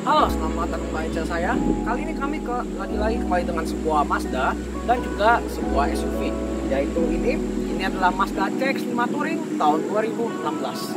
Halo, selamat datang kembali di channel saya. Kali ini kami lagi-lagi kembali dengan sebuah Mazda dan juga sebuah SUV, yaitu ini adalah Mazda CX-5 Touring tahun 2016.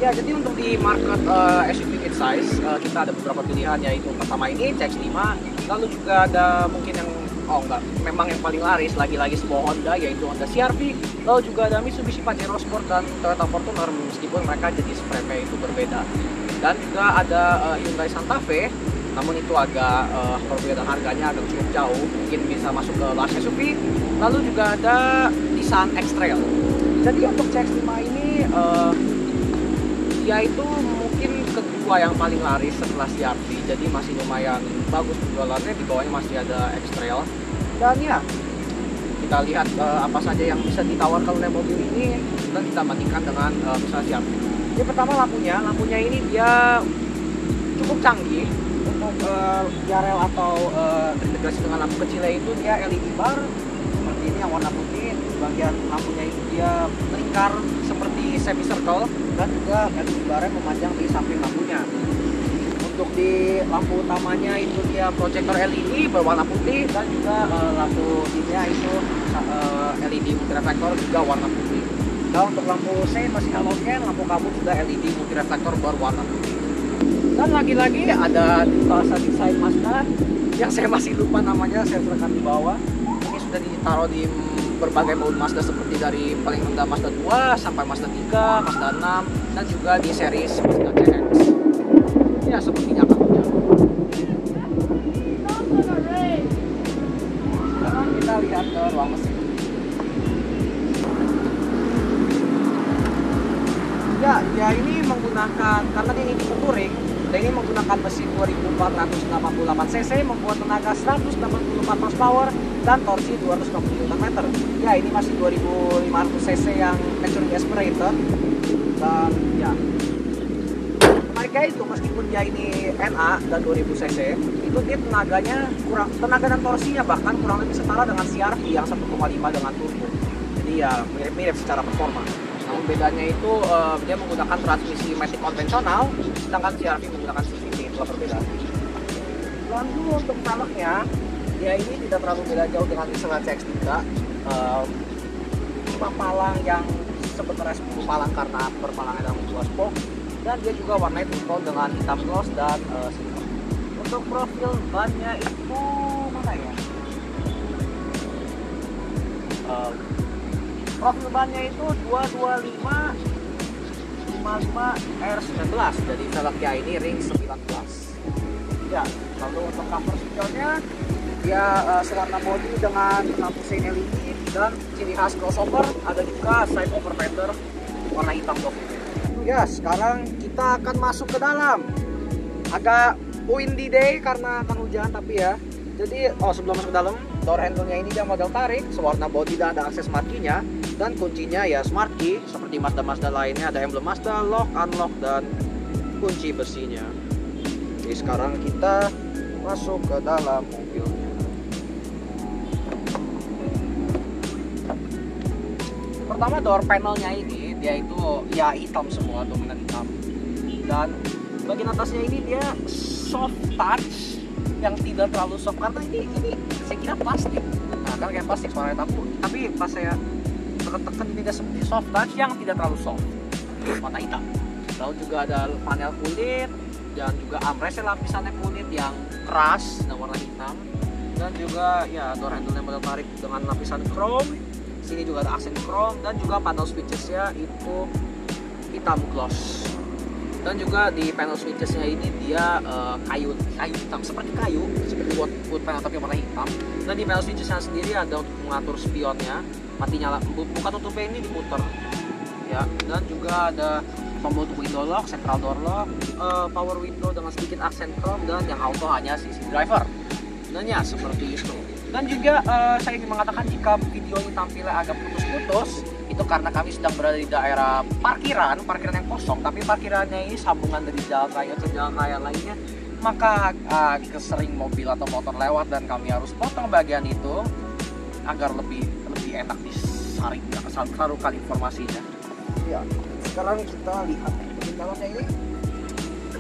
Ya, jadi untuk di market SUV midsize kita ada beberapa pilihan, yaitu pertama ini CX-5, lalu juga ada mungkin yang memang yang paling laris lagi-lagi sebuah Honda, yaitu Honda CR-V, lalu juga ada Mitsubishi Pajero Sport dan Toyota Fortuner, meskipun mereka jenis frame itu berbeda. Dan juga ada Hyundai Santa Fe, namun itu agak perbedaan harganya agak cukup jauh, mungkin bisa masuk ke large SUV. Lalu juga ada Nissan X-Trail. Jadi untuk CX-5 ini dia itu mungkin kedua yang paling laris setelah CR-V, jadi masih lumayan bagus penjualannya. Di bawahnya masih ada X-Trail. Dan ya, kita lihat apa saja yang bisa ditawarkan oleh mobil ini dan kita bandingkan dengan misalnya CR-V. Jadi pertama lampunya ini dia cukup canggih. Untuk JRL atau terintegrasi dengan lampu kecilnya itu dia LED bar seperti ini yang warna putih. Bagian lampunya itu dia melingkar seperti semicircle, dan juga LED barnya memanjang di samping lampunya. Untuk di lampu utamanya itu dia proyektor LED berwarna putih, dan juga lampu dimnya itu LED multireflektor juga warna putih. Dan untuk lampu sein masih halogen, lampu kabut juga LED multireflektor berwarna putih. Dan lagi-lagi ada bahasa desain Mazda yang saya masih lupa namanya, saya serahkan di bawah. Ini sudah ditaruh di berbagai mobil Mazda, seperti dari paling rendah Mazda 2 sampai Mazda 3, Mazda 6, dan juga di series Mazda CX. Ya, sepertinya kamunya. Sekarang kita lihat ke ruang mesin. Ya ini menggunakan, karena ini tipe touring, dan ini menggunakan mesin 2488 cc, membuat tenaga 184 horsepower dan torsi 260 Nm. Ya, ini masih 2500 cc yang naturally aspirated. Dan ya, mereka itu meskipun dia ini NA dan 2000 cc, itu dia tenaga dan torsinya bahkan kurang lebih setara dengan CR-V yang 1,5 dengan turbo. Jadi ya mirip-mirip secara performa. Namun bedanya itu dia menggunakan transmisi matic konvensional, sedangkan CR-V menggunakan CVT. Itulah perbedaan. Lalu untuk velgnya, dia ini tidak terlalu beda jauh dengan misalnya CX-3. 5 palang yang sebenarnya 10 palang karena perpalangnya dalam 2 spoke, dan dia juga warnanya two-tone dengan hitam gloss dan silver. Untuk profil bannya itu mana ya? Profil bannya itu 225 55 R19, jadi velgnya ini ring 19. Ya, lalu untuk cover spionnya dia sewarna body dengan lampu sein LED, dan ciri khas crossover ada juga side over fender warna hitam dok. Ya, sekarang kita akan masuk ke dalam. Agak windy day karena akan hujan, tapi ya. Jadi sebelum masuk ke dalam, door handle-nya ini dia model tarik, sewarna body dan ada akses smart key-nya, dan kuncinya ya smart key seperti Mazda lainnya, ada emblem Mazda, lock, unlock, dan kunci besinya. Jadi sekarang kita masuk ke dalam mobilnya. Pertama, door panelnya ini dia itu ya hitam semua, dominan hitam, dan bagian atasnya ini dia soft touch yang tidak terlalu soft, karena ini saya kira plastik. Nah, kan kayak plastik suaranya, tapi pas saya tekan ini dia seperti soft touch yang tidak terlalu soft, warna hitam. Lalu juga ada panel kulit, dan juga armrestnya lapisannya kulit yang keras dan warna hitam, dan juga ya door handle-nya model tarik dengan lapisan chrome. Sini juga ada aksen chrome, dan juga panel switches-nya itu hitam gloss. Dan juga di panel switches-nya ini dia kayu hitam, seperti wood panel tapi warna hitam. Dan di panel switches-nya sendiri ada untuk mengatur spionnya, mati nyala, buka tutupnya ini diputer. Ya, dan juga ada tombol untuk window lock, central door lock, power window dengan sedikit aksen chrome, dan yang auto hanya CC driver. Dan ya seperti itu. Dan juga saya ingin mengatakan jika video ini tampilnya agak putus-putus, itu karena kami sedang berada di daerah parkiran yang kosong, tapi parkirannya ini sambungan dari jalan raya ke jalan raya lainnya, maka sering mobil atau motor lewat dan kami harus potong bagian itu agar lebih enak disarukan informasinya. Ya, sekarang kita lihat di dalamnya ini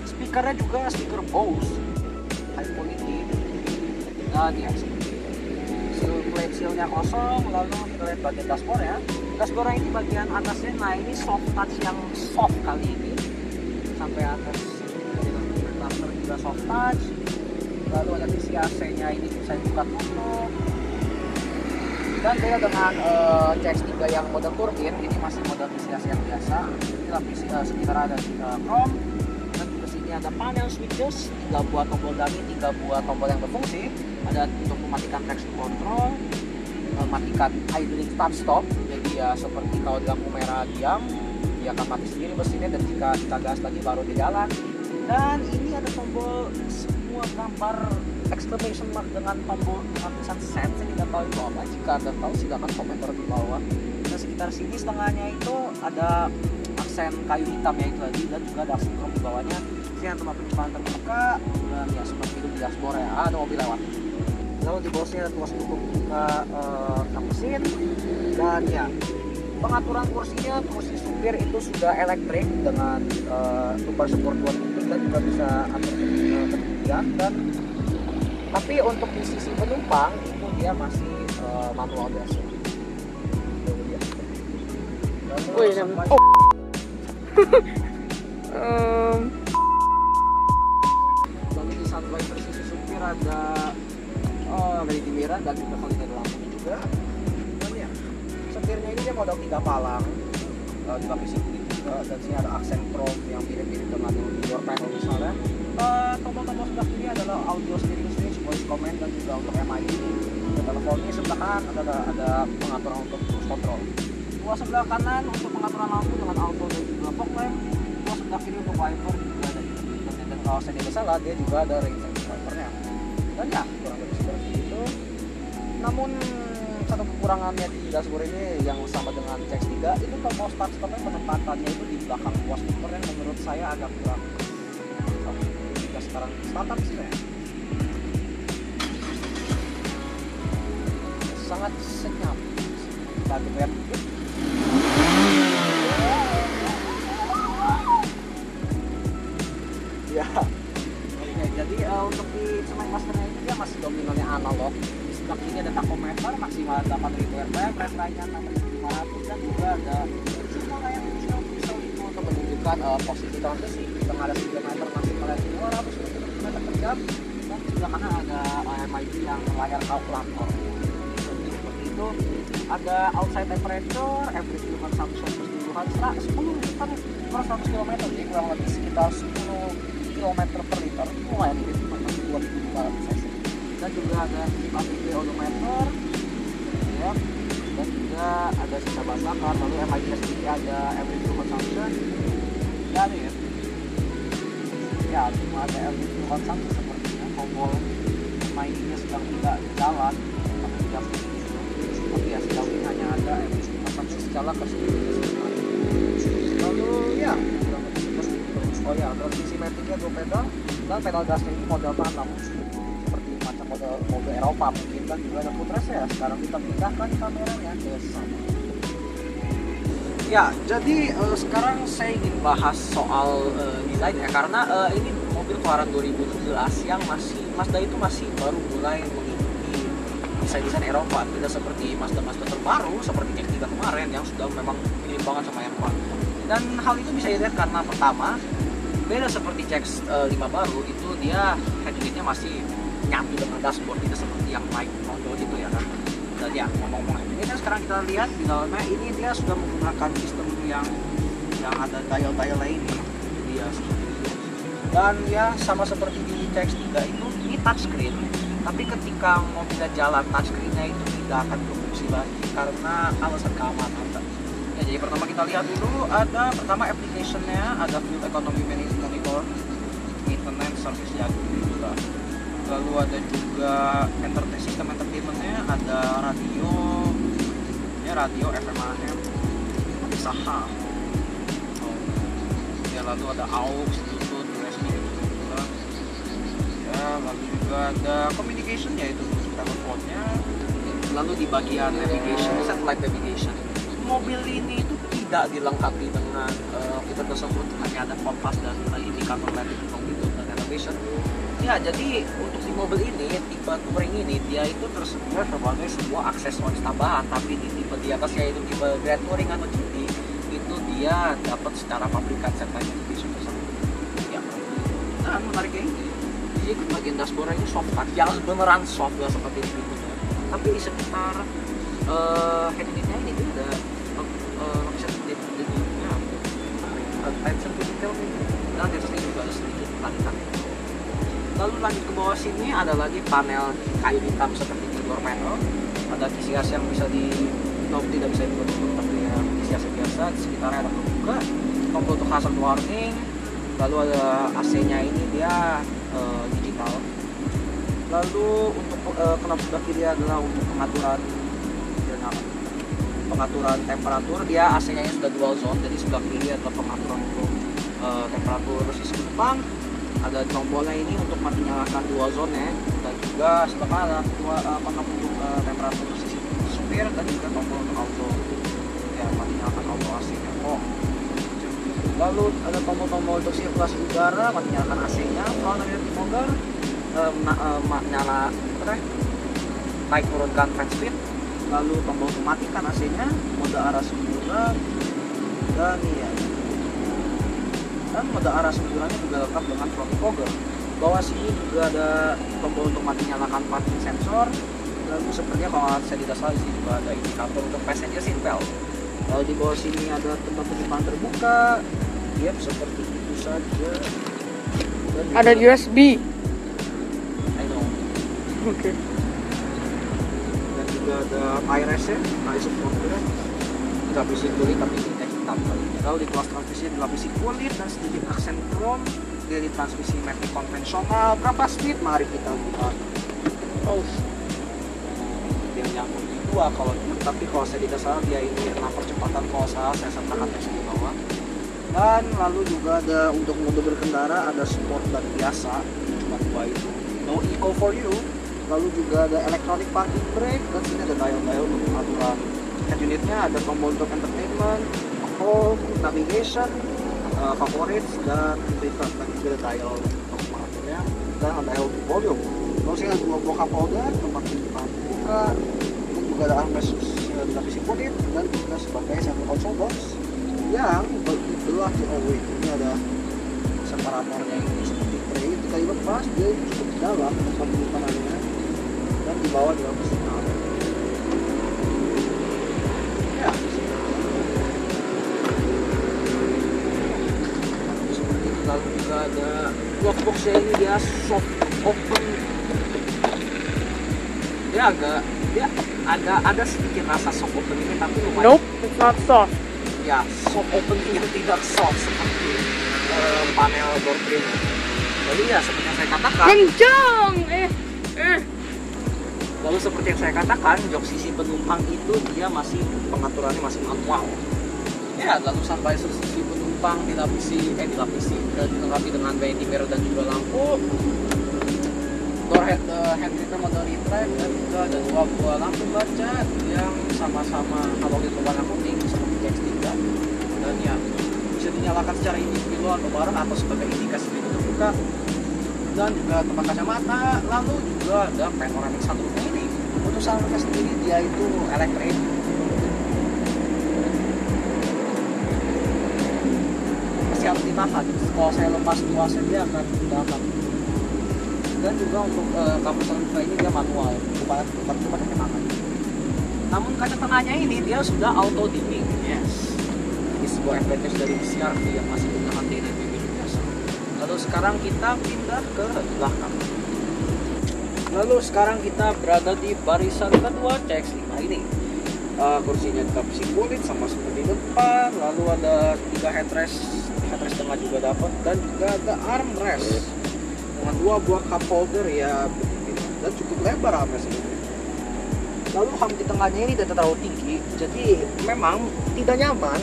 speakernya juga speaker Bose high quality, dan ya plate seal-nya kosong. Lalu kita lihat bagian dashboard-nya. Dashboard ini bagian atasnya, nah ini soft touch yang soft kali ini sampai atas. Cluster juga soft touch. Lalu ada PC AC-nya ini bisa dibuka tutup. Dan beda dengan CX-3 yang mode turbin, ini masih mode PC AC yang biasa. Ini lapis sekitar ada chrome. Dan di sini ada panel switches, 3 buah tombol dummy, 3 buah tombol yang berfungsi. Ada untuk mematikan traction control, mematikan idling start stop. Jadi ya seperti kalau di lampu merah diam, dia akan mati sendiri mesinnya, dan jika kita gas lagi baru dia jalan. Dan ini ada tombol semua gambar exclamation mark dengan tombol dengan tulisan sense. Saya tidak tahu itu apa. Jika Anda tahu silahkan komentar di bawah. Dan sekitar sini setengahnya itu ada aksen kayu hitam ya itu tadi, dan juga ada aksen chrome di bawahnya. Ini yang tempat penyimpanan terbuka, dan ya seperti itu di dashboard ya. Ada mobil lewat. Lalu di bawahnya ada tuas untuk buka kap mesin. Dan ya pengaturan kursinya, kursi supir itu sudah elektrik dengan super support buat kuping, dan juga bisa atur ketinggian. Dan tapi untuk di sisi penumpang itu dia masih manual biasa. Lalu di sunwiper sisi supir ada ready mirror dan juga kalinya ada lampunya juga. Dan ya setirnya ini dia model 3 palang, dilapisi kulit juga, dan sini ada aksen chrome yang mirip-mirip dengan door panel misalnya. Tombol-tombol sebelah kiri adalah audio steering switch, voice command, dan juga untuk MID. Teleponnya sebelah kanan ada pengaturan untuk cruise control. Dua sebelah kanan untuk pengaturan lampu dengan auto dan juga fog lamp. Dua sebelah kiri untuk wiper juga ada. Dan kalau saya tidak salah dia juga ada rain sensing wipernya. Dan ya kurang lebih seperti itu. Namun satu kekurangannya di dashboard ini yang sama dengan CX-3 itu tombol start stopnya penempatannya itu di belakang kuas bumper yang menurut saya agak kurang. Sekarang startup sih ya, sangat senyap. Kita geber dikit. Ya, oke, jadi untuk di semen masternya ini dia masih dominannya analog. Di sebelah kiri ada tachometer maksimal 8.000 rpm, rest line-nya 6.500, dan juga ada semua yang bisa untuk menunjukkan posisi transisi. Di tengah ada speedometer maksimal 200 km per jam, dan di sebelah kanan ada MID yang layar kalkulator. Jadi seperti itu. Ada outside temperature, average fuel consumption keseluruhan 10 liter per 100 km, jadi kurang lebih sekitar 10 km per liter. Lumayan mirip dengan 2.200 cc. Dan juga ada ATP odometer, ya, dan juga ada sisa bahan bakar. Lalu MID sendiri ada average fuel consumption, ya ada ya cuma ada average fuel consumption sepertinya. Tombol MID-nya sedang tidak jalan tapi tidak begitu. Tapi ya sejauh ini hanya ada average fuel consumption secara keseluruhan. Lalu ya kurang lebih seperti itu. Oh ya, transmisi maticnya 2 pedal, dan pedal gasnya ini model tanam seperti macam model mobil Eropa mungkin. Dan juga ada footrest ya. Sekarang kita pindahkan kameranya ke sana. Ya, jadi sekarang saya ingin bahas soal desain ya, karena ini mobil keluaran 2017 yang Mazda itu masih baru mulai mengikuti desain-desain Eropa, tidak seperti Mazda terbaru seperti CX-3 kemarin yang sudah memang mirip banget sama Eropa. Dan hal itu bisa dilihat karena pertama, beda seperti CX-5 baru itu dia headunitnya masih nyatu dengan dashboard, tidak seperti yang naik nonjol gitu ya kan. Dan ya ngomong-ngomong ini kan sekarang kita lihat di dalamnya ini dia sudah menggunakan sistem yang ada dial-dial lainnya dia seperti itu. Dan ya sama seperti di CX-3 itu ini touchscreen, tapi ketika mobilnya jalan touchscreen-nya itu tidak akan berfungsi lagi karena alasan keamanan. Ya, jadi pertama kita lihat dulu ada pertama application-nya, ada fuel economy management monitor, maintenance service-nya juga. Lalu ada juga sistem entertainmentnya, ada radio, ya radio FM AM, Saha. Ya lalu ada AUX, Bluetooth, USB juga. Ya lalu juga ada communication, yaitu teleponnya. Lalu di bagian navigation, satellite navigation, mobil ini itu tidak dilengkapi dengan fitur tersebut, hanya ada kompas dan indikator latitude longitude dan elevation. Ya, jadi untuk di mobil ini, tipe Touring ini, dia itu tersedia sebagai sebuah aksesoris tambahan, tapi di tipe di atas yaitu tipe Grand Touring atau GT, itu dia dapat secara pabrikan satellite navigation tersebut. Ya, dan menariknya ini, jadi bagian dashboard ini soft touch, yang beneran soft, gak seperti di berikutnya. Tapi di sekitar head unitnya ini dia ada lapisan detailnya, attention to detail ini, dan di atasnya juga ada sedikit latihan. Lalu lanjut ke bawah sini ada lagi panel kayu hitam seperti di door panel. Ada kisi AC yang bisa tidak bisa ditutup, tapi ya kisi AC biasa. Di sekitarnya ada terbuka, tombol untuk hazard warning. Lalu ada AC-nya ini dia digital. Lalu untuk knop sebelah kiri adalah untuk pengaturan temperatur. Dia AC-nya sudah dual zone, jadi sebelah kiri adalah pengaturan untuk temperatur sisi depan. Ada tombolnya ini untuk mati nyalakan dual zone ya, dan juga sebelah kanan ada knop untuk temperatur sisi supir, dan juga tombol untuk auto ya, mati nyalakan auto AC nya. Lalu ada tombol-tombol untuk sirkulasi udara, mati nyalakan AC nya, front and rear spoiler, nyala naik turunkan fan speed. Lalu tombol untuk matikan AC nya, mode arah semburan, dan ya, dan mode arah semburannya juga lengkap dengan throttle fogger. Bawah sini juga ada tombol untuk mati nyalakan parking sensor. Lalu sepertinya kalau saya tidak salah sini juga ada indikator untuk passenger seat belt. Lalu di bawah sini ada tempat penyimpanan terbuka. Yep, seperti itu saja. Ada USB. I know. Oke. Dan juga ada IRS ya, eye support ya. Dilapisi kulit tapi ini hitam kali. Lalu di kelas transmisi dilapisi kulit dan sedikit aksen chrome. Di transmisi matic konvensional. Berapa speed? Mari kita lihat. Oh, dia nyambung di 2 kalau ini, tapi kalau saya tidak salah dia ini 6 percepatan kalau saya sertakan di bawah. Dan lalu juga ada untuk mode berkendara, ada sport dan biasa, cuma 2 itu. No eco for you. Lalu juga ada electronic parking brake, dan sini ada dial-dial untuk pengaturan head unitnya, ada tombol untuk entertainment, home, navigation, favorites, dan reverse, dan juga ada dial untuk mengaturnya, dan ada dial volume. Lalu sini ada 2 buah cup holder, tempat penyimpanan buka, dan juga ada armrest dilapisi kulit, dan juga sebagai center console box yang berbelah to away. Ini ada separatornya ini seperti tray, ketika dilepas dia cukup dalam tempat penyimpanannya, dan di bawah juga bersinar. Ya, seperti itu. Lalu juga ada glove boxnya ini dia soft open. Dia ada sedikit rasa soft open ini, tapi lumayan. Nope, it's not soft. Ya, soft open yang tidak soft seperti panel door trim. Jadi ya seperti yang saya katakan. Kencang. Lalu seperti yang saya katakan, jok sisi penumpang itu dia masih pengaturannya masih manual. Ya, lalu sampai sisi penumpang dilapisi dilengkapi dengan vanity mirror dan juga lampu. Door handlebar mode retract, dan juga ada 2 buah lampu baca yang sama-sama halogen berwarna kuning seperti X3, dan ya bisa dinyalakan secara individual atau bareng atau sebagai indikasi pintu terbuka, dan juga tempat kacamata. Lalu juga ada panoramic sunroof ini. Untuk sunroofnya sendiri dia itu elektrik. Masih harus ditahan. Kalau saya lepas tuasnya dia akan ditahan. Dan juga untuk kamu sunroofnya ini dia manual, bukan pakai tangan. Namun kaca tengahnya ini dia sudah auto dimming. Yes, ini sebuah advantage dari CR-V yang masih menggunakan DNVB biasa. Lalu sekarang kita pindah ke belakang. Lalu sekarang kita berada di barisan kedua CX-5 ini. Kursinya dilapisi kulit sama seperti depan. Lalu ada 3 headrest tengah juga dapat, dan juga ada armrest. Dan dengan 2 buah cup holder ya begini, dan cukup lebar HP sebenarnya. Lalu ham di tengahnya ini tidak terlalu tinggi, jadi memang tidak nyaman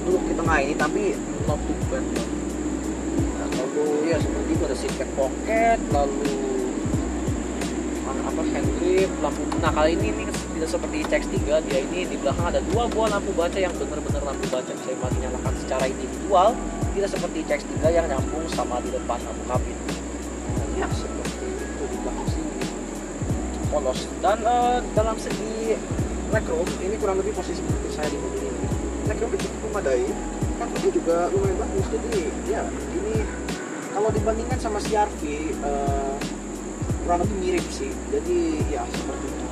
duduk di tengah ini, tapi not too bad. Nah, lalu ya seperti itu ada seat back pocket, lalu apa hand grip, lampu. Nah kali ini tidak seperti CX-3, dia ini di belakang ada 2 buah lampu baca yang benar-benar lampu baca bisa dinyalakan secara individual, tidak seperti CX-3 yang nyambung sama di depan lampu kabin. Nah, ya seperti itu di belakang sini polos. Dan dalam segi legroom ini kurang lebih posisi seperti saya di mobil ini. Legroom cukup memadai, kartunya juga lumayan bagus. Jadi ya ini kalau dibandingkan sama CR-V kurang lebih mirip sih. Jadi ya seperti itu.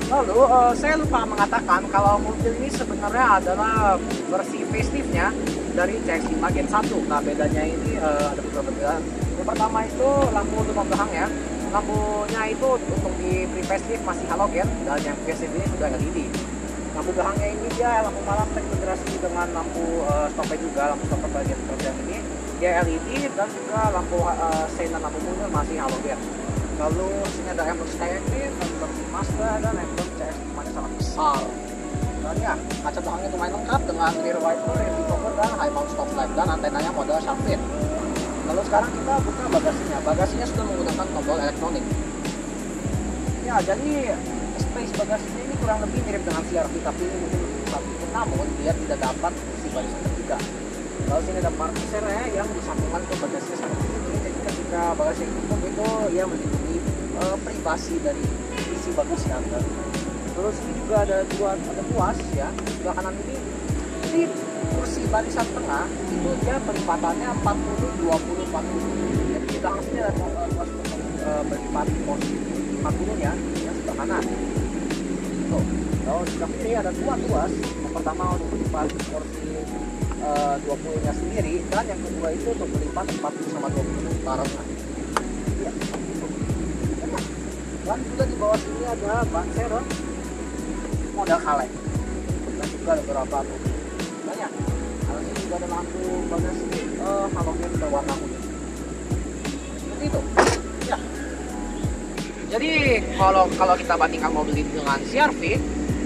Lalu saya lupa mengatakan kalau mobil ini sebenarnya adalah versi facelift-nya dari CX-5 Gen 1. Nah bedanya ini ada beberapa perbedaan. Yang pertama itu lampu untuk belakang ya. Lampunya itu untuk di pre-facelift masih halogen, dan yang facelift ini sudah LED. Lampu belakangnya ini dia lampu malam terintegrasi dengan lampu stopnya juga, lampu stopper bagian yang ini dia LED, dan juga lampu sein dan lampu mundur masih halogen. Lalu sini ada emblem Skyactiv, emblem Mazda, dan emblem CX-5 sangat besar. Dan ya, kaca belakangnya lumayan lengkap dengan rear wiper, rear cover, dan high mount stop lamp, dan antenanya model shark fin. Lalu sekarang kita buka bagasinya. Bagasinya sudah menggunakan tombol elektronik. Ya, jadi space bagasinya ini kurang lebih mirip dengan CR-V, tapi ini mungkin lebih, namun dia tidak dapat isi barisan ketiga. Lalu sini ada parkiser yang disambungkan ke bagasinya seperti ini. Jadi ketika bagasi ditutup itu ia melindungi privasi dari isi bagasi Anda. Terus ini juga ada tuas ya. Sebelah kanan ini kursi barisan tengah itu dia pelipatannya 40 20 40. Jadi di belakang sini ada tuas berlipat porsi 40 ya, yang sebelah kanan. Tuh. Lalu sebelah kiri ada 2 tuas. Yang pertama untuk berlipat porsi 20-nya sendiri, dan yang kedua itu untuk berlipat 40 sama 20 barengan. Ya. Dan juga di bawah sini ada ban serep model kaleng. Dan juga ada beberapa banyak. Kalau sini juga ada lampu bagasi halogen berwarna kuning. Seperti itu. Ya. Jadi kalau kita bandingkan mobil ini dengan CR-V,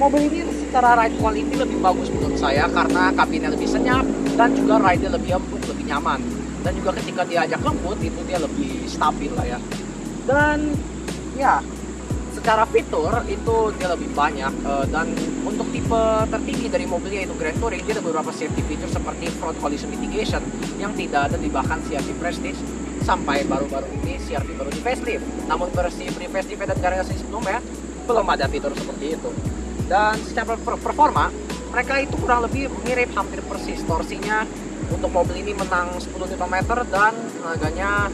mobil ini secara ride quality lebih bagus menurut saya karena kabinnya lebih senyap dan juga ride-nya lebih empuk, lebih nyaman. Dan juga ketika diajak lembut itu dia lebih stabil lah ya. Dan ya secara fitur itu dia lebih banyak, dan untuk tipe tertinggi dari mobilnya yaitu Grand Touring, dia ada beberapa safety feature seperti front collision mitigation yang tidak ada di bahkan CR-V Prestige sampai baru-baru ini CR-V baru di facelift. Namun versi pre-facelift dan generasi sebelumnya belum ada fitur seperti itu. Dan secara performa mereka itu kurang lebih mirip, hampir persis. Torsinya untuk mobil ini menang 10 Nm dan tenaganya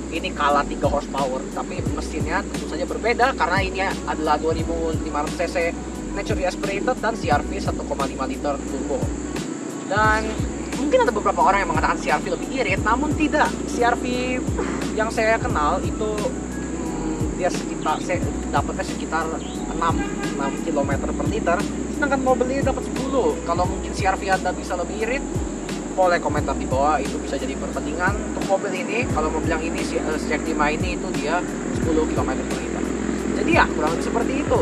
ini kalah 3 horsepower, tapi mesinnya tentu saja berbeda karena ini adalah 2500 cc naturally aspirated dan CR-V 1,5 liter turbo. Dan mungkin ada beberapa orang yang mengatakan CR-V lebih irit, namun tidak. CR-V yang saya kenal itu dia sekitar, saya dapatnya sekitar 6 km per liter, sedangkan mobil ini dapat 10. Kalau mungkin CR-V Anda bisa lebih irit, boleh komentar di bawah, itu bisa jadi perbandingan. Untuk mobil ini, kalau mobil yang ini CX-5 ini itu dia 10 km per liter. Jadi ya kurang lebih seperti itu.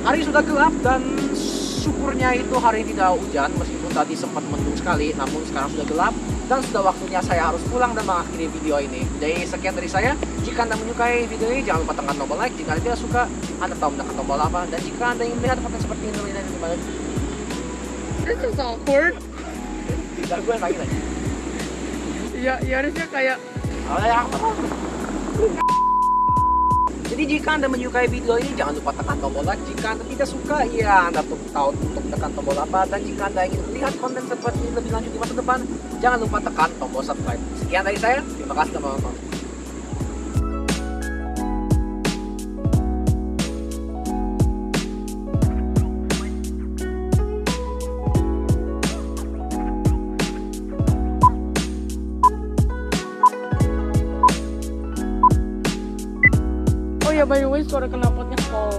Hari sudah gelap dan syukurnya itu hari tidak hujan, meskipun tadi sempat mendung sekali, namun sekarang sudah gelap dan sudah waktunya saya harus pulang dan mengakhiri video ini. Jadi sekian dari saya. Jika Anda menyukai video ini, jangan lupa tekan tombol like. Jika Anda tidak suka, Anda tahu menekan tombol apa. Dan jika Anda ingin melihat konten seperti ini, This is awkward. tidak gue lagi. Ya harusnya kayak. Jadi jika Anda menyukai video ini, jangan lupa tekan tombol like. Jika Anda tidak suka, ya Anda tahu untuk tekan tombol apa. Dan jika Anda ingin melihat konten seperti ini lebih lanjut di masa depan, jangan lupa tekan tombol subscribe. Sekian dari saya, terima kasih telah menonton. Oh ya, by the way, suara knalpotnya kol.